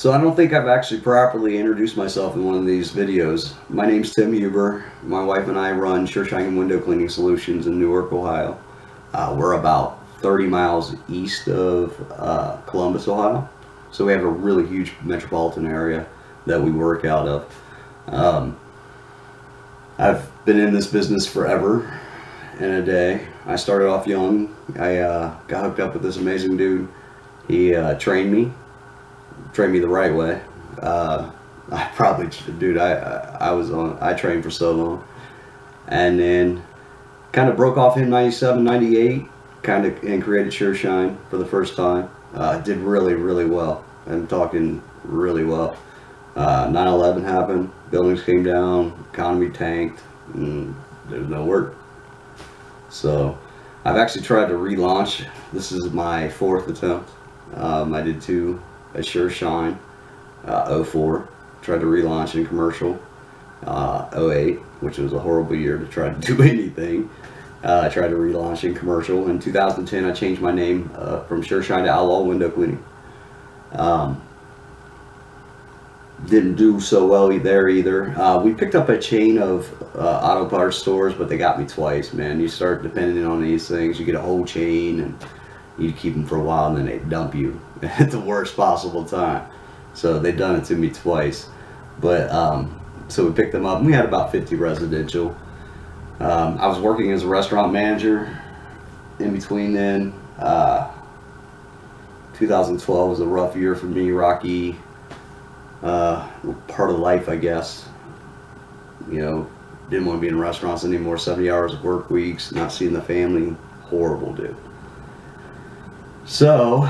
So I don't think I've actually properly introduced myself in one of these videos. My name's Tim Huber. My wife and I run Shershine Window Cleaning Solutions in Newark, Ohio. We're about 30 miles east of Columbus, Ohio. So we have a really huge metropolitan area that we work out of. I've been in this business forever and a day. I started off young. I got hooked up with this amazing dude. He trained me the right way. I probably, dude, I trained for so long, and then kind of broke off in 97, 98, and created Shershine for the first time. Did really well. I'm talking really well. 9/11 happened, buildings came down, economy tanked, and there's no work. So I've actually tried to relaunch. This is my fourth attempt. I did two at Shershine, 04, tried to relaunch in commercial, 08, which was a horrible year to try to do anything. I tried to relaunch in commercial. In 2010, I changed my name from Shershine to Outlaw Window Cleaning. Didn't do so well there either. We picked up a chain of auto parts stores, but they got me twice, man. You start depending on these things, you get a whole chain, and you keep them for a while, and then they dump you at the worst possible time. So they've done it to me twice. But so we picked them up, and we had about 50 residential. I was working as a restaurant manager in between then. 2012 was a rough year for me, rocky. Part of life, I guess. You know, didn't want to be in restaurants anymore. 70 hours of work weeks, not seeing the family. Horrible, dude. So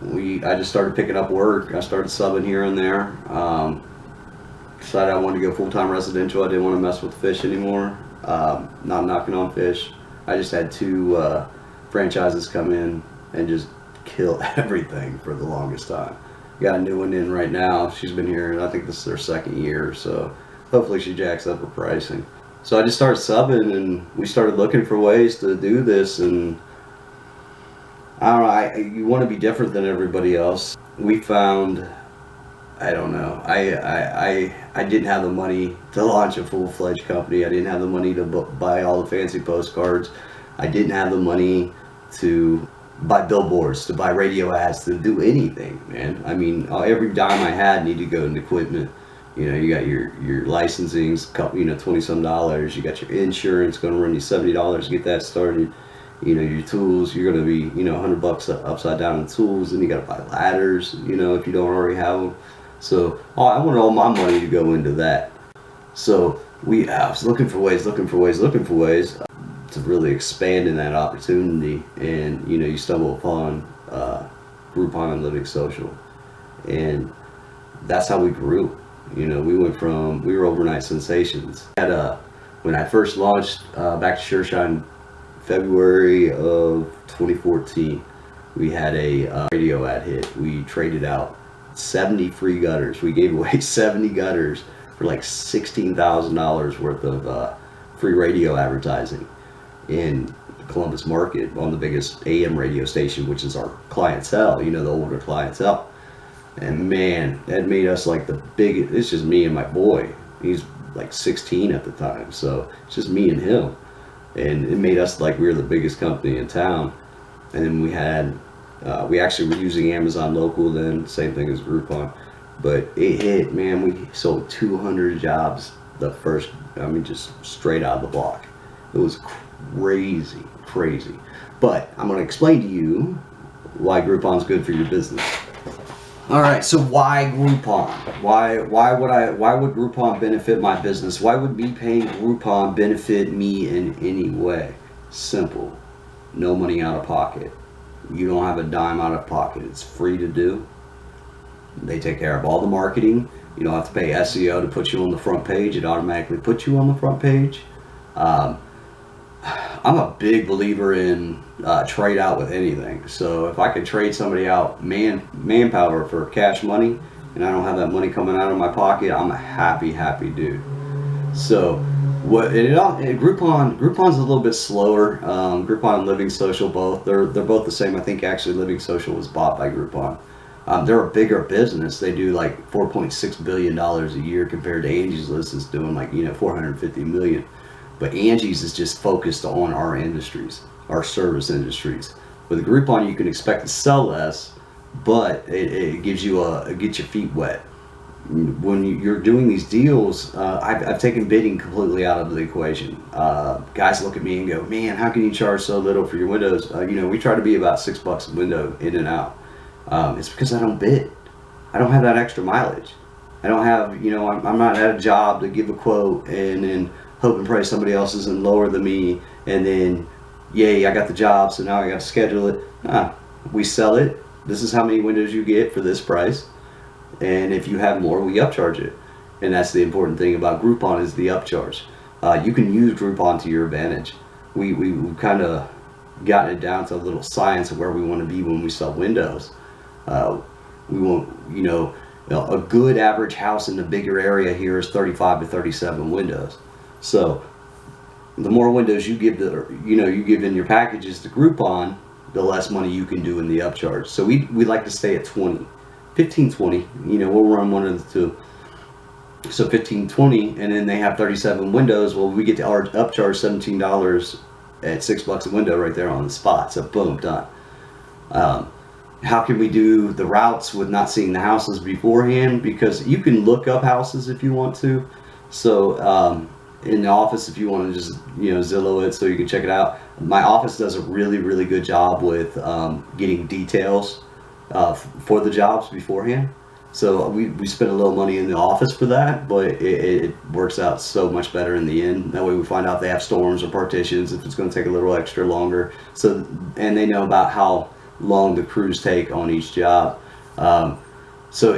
I just started picking up work. I started subbing here and there. Decided I wanted to go full-time residential. I didn't want to mess with fish anymore. Not knocking on fish. I just had two franchises come in and just kill everything for the longest time. Got a new one in right now. She's been here, and I think this is their second year, so hopefully she jacks up her pricing. So I just started subbing, and we started looking for ways to do this, and I don't know, you want to be different than everybody else. We found, I don't know, I didn't have the money to launch a full-fledged company. I didn't have the money to buy all the fancy postcards. I didn't have the money to buy billboards, to buy radio ads, to do anything, man. I mean, every dime I had needed to go into equipment. You know, you got your licensing's, $20 some. You got your insurance, going to run you $70 to get that started. You know, your tools, you're going to be, $100 upside down in tools, and you got to buy ladders, if you don't already have them. So I wanted all my money to go into that. So I was looking for ways to really expand in that opportunity, and you stumble upon Groupon and Living Social, and that's how we grew. We were overnight sensations. When I first launched back to Shershine, February of 2014, we had a radio ad hit. We traded out 70 free gutters. We gave away 70 gutters for like $16,000 worth of free radio advertising in the Columbus market on the biggest AM radio station, which is our clientele, the older clientele. And man, that made us like the biggest. It's just me and my boy. He's like 16 at the time, so it's just me and him. And it made us like we were the biggest company in town. And then we actually were using Amazon Local then, same thing as Groupon. But it hit, man, we sold 200 jobs just straight out of the block. It was crazy. But I'm going to explain to you why Groupon's good for your business. All right, so why Groupon? Why would Groupon benefit my business? Why would me paying Groupon benefit me in any way? Simple. No money out of pocket. You don't have a dime out of pocket. It's free to do. They take care of all the marketing. You don't have to pay SEO to put you on the front page. It automatically puts you on the front page. I'm a big believer in trade out with anything. So if I could trade somebody out manpower for cash money, and I don't have that money coming out of my pocket, I'm a happy dude. So Groupon's a little bit slower. Groupon and Living Social, they're both the same. I think actually Living Social was bought by Groupon. They're a bigger business. They do like $4.6 billion a year compared to Angie's List is doing like, 450 million. But Angie's is just focused on our industries, our service industries. With a Groupon, you can expect to sell less, but it gives you it gets your feet wet. When you're doing these deals, I've taken bidding completely out of the equation. Guys look at me and go, "Man, how can you charge so little for your windows?" We try to be about $6 a window in and out. It's because I don't bid. I don't have that extra mileage. I don't have, I'm not at a job to give a quote and then hope and pray somebody else isn't lower than me, and then, yay, I got the job, so now I got to schedule it. We sell it. This is how many windows you get for this price. And if you have more, we upcharge it. And that's the important thing about Groupon is the upcharge. You can use Groupon to your advantage. We've kind of gotten it down to a little science of where we want to be when we sell windows. We want, a good average house in the bigger area here is 35 to 37 windows. So the more windows you give you give in your packages to Groupon, the less money you can do in the upcharge. So we like to stay at 20. 15, 20, we'll run one of the two. So 15, 20, and then they have 37 windows. Well, we get to upcharge $17 at $6 a window right there on the spot. So boom, done. How can we do the routes with not seeing the houses beforehand? Because you can look up houses if you want to. So in the office, if you want to just Zillow it so you can check it out. My office does a really, really good job with getting details for the jobs beforehand. So we spend a little money in the office for that, but it works out so much better in the end. That way we find out if they have storms or partitions, if it's going to take a little extra longer. So, and they know about how long the crews take on each job. So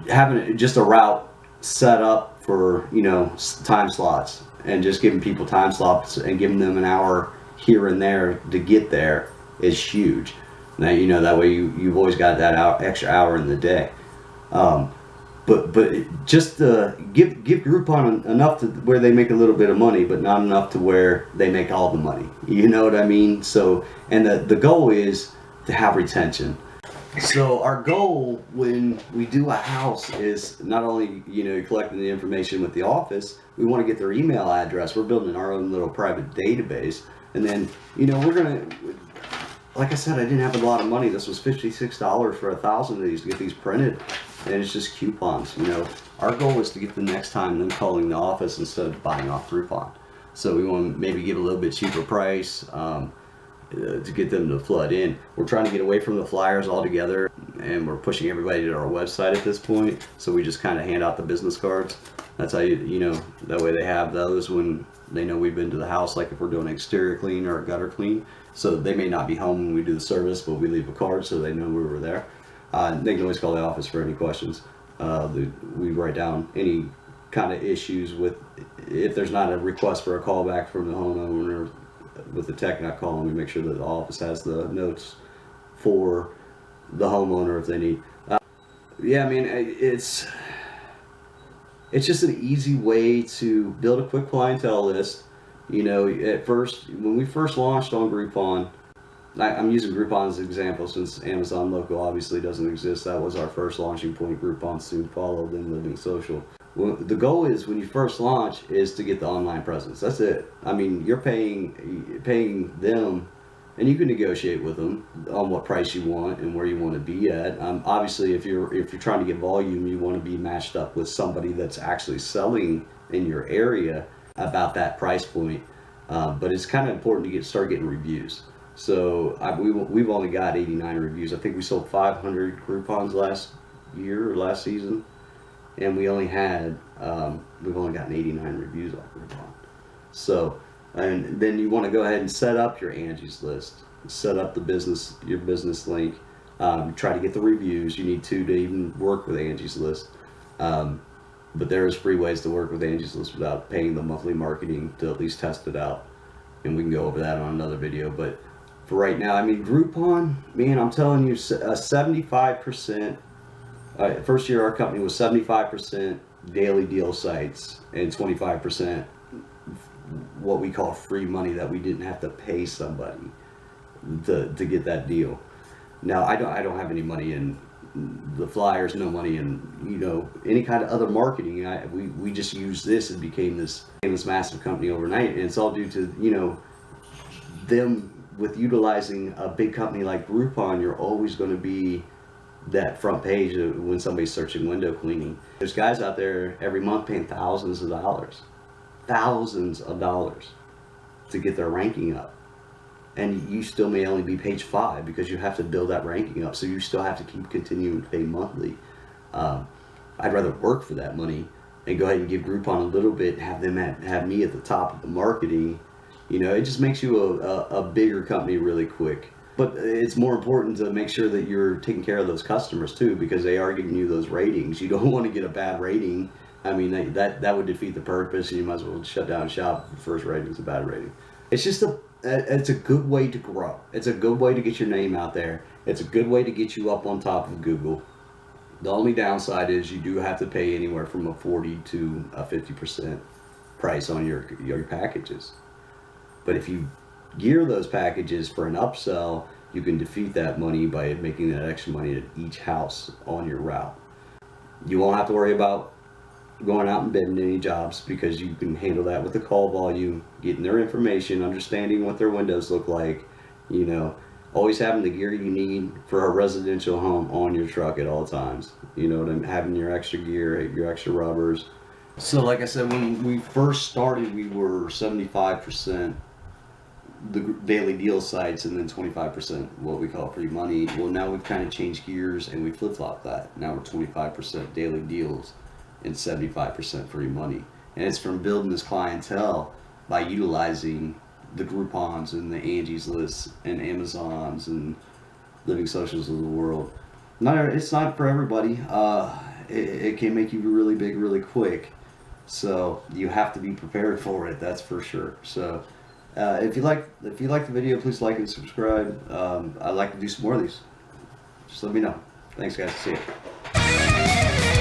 having just a route set up for time slots and just giving people time slots and giving them an hour here and there to get there is huge. Now that way you've always got that extra hour in the day. But just give Groupon enough to where they make a little bit of money, but not enough to where they make all the money. You know what I mean? So, and the goal is to have retention. So our goal when we do a house is not only collecting the information with the office, we want to get their email address. We're building our own little private database, and then we're gonna. Like I said, I didn't have a lot of money. This was $56 for 1,000 of these to get these printed, and it's just coupons. Our goal is to get the next time them calling the office instead of buying off Groupon. So we want to maybe give a little bit cheaper price to get them to flood in. We're trying to get away from the flyers altogether, and we're pushing everybody to our website at this point. So we just kind of hand out the business cards. That's how that way they have those when they know we've been to the house, like if we're doing an exterior clean or a gutter clean. So they may not be home when we do the service, but we leave a card so they know we were there. They can always call the office for any questions. We write down any kind of issues with, if there's not a request for a callback from the homeowner with the tech not calling, we make sure that the office has the notes for the homeowner if they need. Yeah, I mean, it's just an easy way to build a quick clientele list. At first, when we first launched on Groupon, I'm using Groupon as an example since Amazon Local obviously doesn't exist. That was our first launching point. Groupon soon followed, then Living Social. Well, the goal is when you first launch is to get the online presence. That's it. I mean, you're paying them, and you can negotiate with them on what price you want and where you want to be at. Obviously, if you're trying to get volume, you want to be matched up with somebody that's actually selling in your area about that price point, but it's kind of important to start getting reviews. So we've only got 89 reviews. I think we sold 500 Groupons last season, and we only had we've only gotten 89 reviews off Groupon. So, and then you want to go ahead and set up your Angie's List, set up your business link, try to get the reviews. You need to even work with Angie's List. But there's free ways to work with Angie's List without paying the monthly marketing to at least test it out. And we can go over that on another video. But for right now, I mean, Groupon, man, I'm telling you, 75%, first year our company was 75% daily deal sites and 25% what we call free money that we didn't have to pay somebody to get that deal. Now I don't have any money in the flyers, no money in, you know, any kind of other marketing. We just used this and became this massive company overnight, and it's all due to, you know, them with utilizing a big company like Groupon. You're always going to be that front page when somebody's searching window cleaning. There's guys out there every month paying thousands of dollars to get their ranking up, and you still may only be page 5 because you have to build that ranking up, so you still have to keep continuing to pay monthly. I'd rather work for that money and go ahead and give Groupon a little bit, have them have me at the top of the marketing. You know, it just makes you a bigger company really quick. But it's more important to make sure that you're taking care of those customers too, because they are giving you those ratings. You don't want to get a bad rating. I mean, that would defeat the purpose, and you might as well shut down shop if the first rating is a bad rating. It's just it's a good way to grow. It's a good way to get your name out there. It's a good way to get you up on top of Google. The only downside is you do have to pay anywhere from a 40 to a 50% price on your packages. But if you gear those packages for an upsell, you can defeat that money by making that extra money at each house on your route. You won't have to worry about going out and bidding any jobs, because you can handle that with the call volume, getting their information, understanding what their windows look like, you know, always having the gear you need for a residential home on your truck at all times. You know what I'm having, your extra gear, your extra rubbers. So like I said, when we first started, we were 75% the daily deal sites, and then 25% what we call free money. Well, now we've kind of changed gears and we flip-flop that. Now we're 25% daily deals and 75% free money. And it's from building this clientele by utilizing the Groupons and the Angie's Lists and Amazons and Living Socials of the world. It's not for everybody. It can make you really big really quick. So you have to be prepared for it, that's for sure. So if you like the video, please like and subscribe. I'd like to do some more of these. Just let me know. Thanks guys, see ya.